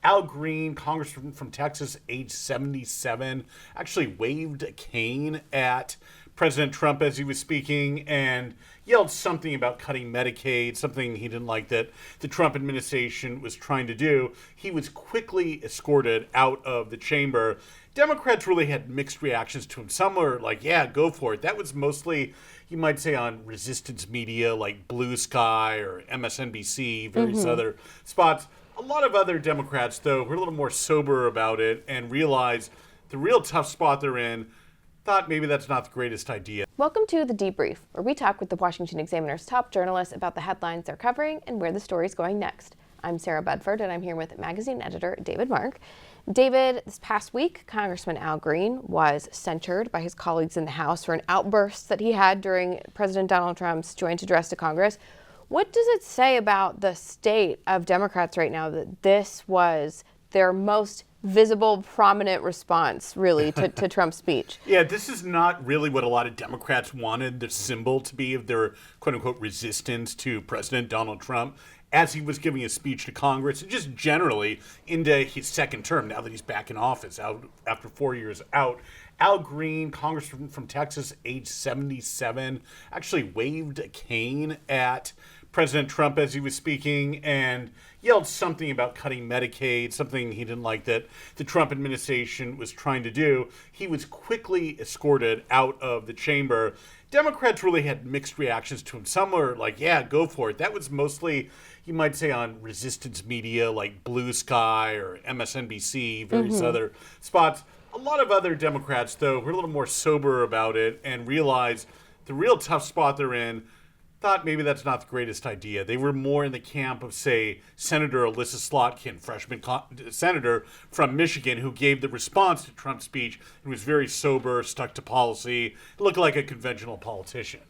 Al Green, Congressman from Texas, age 77, actually waved a cane at President Trump as he was speaking and yelled something about cutting Medicaid, something he didn't like that the Trump administration was trying to do. He was quickly escorted out of the chamber. Democrats really had mixed reactions to him. Some were like, yeah, go for it. That was mostly, you might say, on resistance media like Blue Sky or MSNBC, various other spots. A lot of other Democrats, though, were a little more sober about it and realized the real tough spot they're in. Thought maybe that's not the greatest idea. Welcome to The Debrief, where we talk with the Washington Examiner's top journalists about the headlines they're covering and where the story's going next. I'm Sarah Bedford, and I'm here with magazine editor David Mark. David, this past week, Congressman Al Green was censured by his colleagues in the House for an outburst that he had during President Donald Trump's joint address to Congress. What does it say about the state of Democrats right now that this was their most visible, prominent response, really, to Trump's speech? Yeah, this is not really what a lot of Democrats wanted the symbol to be of their quote-unquote resistance to President Donald Trump as he was giving a speech to Congress and just generally into his second term now that he's back in office out after 4 years out. Al Green, Congressman from Texas, age 77, actually waved a cane at President Trump as he was speaking and yelled something about cutting Medicaid, something he didn't like that the Trump administration was trying to do. He was quickly escorted out of the chamber. Democrats really had mixed reactions to him. Some were like, yeah, go for it. That was mostly, you might say, on resistance media like Blue Sky or MSNBC, various other spots. A lot of other Democrats, though, were a little more sober about it and realized the real tough spot they're in. Thought maybe that's not the greatest idea. They were more in the camp of, say, Senator Elissa Slotkin, freshman senator from Michigan, who gave the response to Trump's speech and was very sober, stuck to policy, looked like a conventional politician.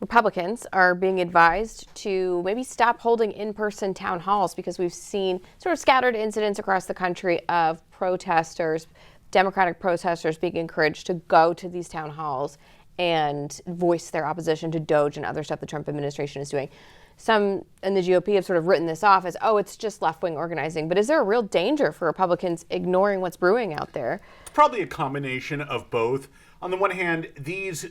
Republicans are being advised to maybe stop holding in-person town halls because we've seen sort of scattered incidents across the country of protesters, Democratic protesters being encouraged to go to these town halls and voice their opposition to DOJ and other stuff the Trump administration is doing. Some in the GOP have sort of written this off as, oh, it's just left-wing organizing. But is there a real danger for Republicans ignoring what's brewing out there? It's probably a combination of both. On the one hand, these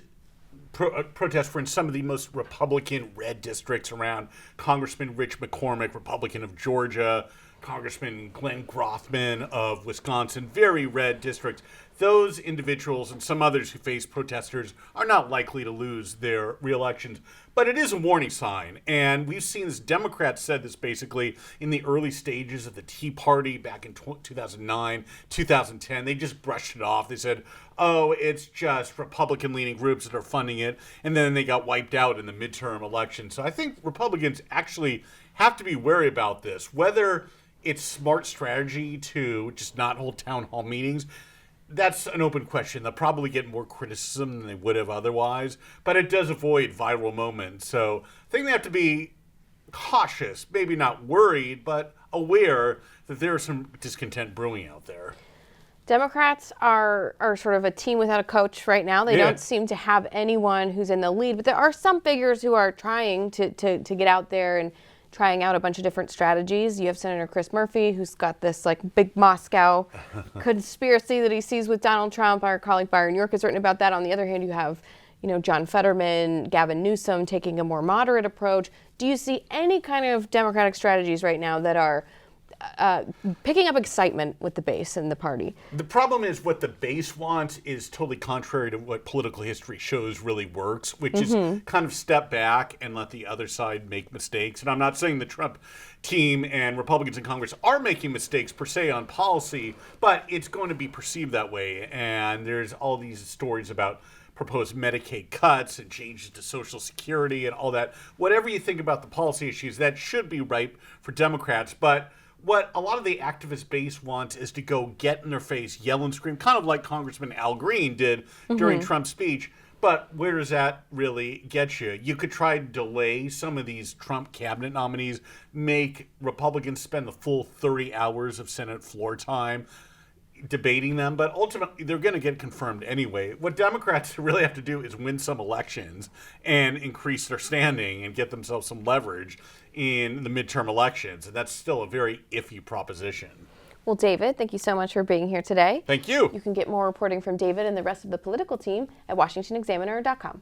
protests were in some of the most Republican red districts around. Congressman Rich McCormick, Republican of Georgia, Congressman Glenn Grothman of Wisconsin, very red districts. Those individuals and some others who face protesters are not likely to lose their reelections. But it is a warning sign. And we've seen this. Democrats said this basically in the early stages of the Tea Party back in 2009, 2010. They just brushed it off. They said, oh, it's just Republican-leaning groups that are funding it. And then they got wiped out in the midterm election. So I think Republicans actually have to be wary about this. Whether it's smart strategy to just not hold town hall meetings, that's an open question. They'll probably get more criticism than they would have otherwise, but it does avoid viral moments. So I think they have to be cautious, maybe not worried, but aware that there's some discontent brewing out there. Democrats are sort of a team without a coach right now. They don't seem to have anyone who's in the lead, but there are some figures who are trying to get out there and trying out a bunch of different strategies. You have Senator Chris Murphy, who's got this like big Moscow conspiracy that he sees with Donald Trump. Our colleague Byron York has written about that. On the other hand, you have, John Fetterman, Gavin Newsom taking a more moderate approach. Do you see any kind of Democratic strategies right now that are picking up excitement with the base and the party? The problem is what the base wants is totally contrary to what political history shows really works, which is kind of step back and let the other side make mistakes. And I'm not saying the Trump team and Republicans in Congress are making mistakes per se on policy, but it's going to be perceived that way. And there's all these stories about proposed Medicaid cuts and changes to Social Security and all that. Whatever you think about the policy issues, that should be ripe for Democrats. But what a lot of the activist base wants is to go get in their face, yell and scream, kind of like Congressman Al Green did during Trump's speech. But where does that really get you? You could try to delay some of these Trump cabinet nominees, make Republicans spend the full 30 hours of Senate floor time debating them, but ultimately they're going to get confirmed anyway. What Democrats really have to do is win some elections and increase their standing and get themselves some leverage in the midterm elections, and that's still a very iffy proposition. Well, David, thank you so much for being here today. Thank you. You can get more reporting from David and the rest of the political team at washingtonexaminer.com.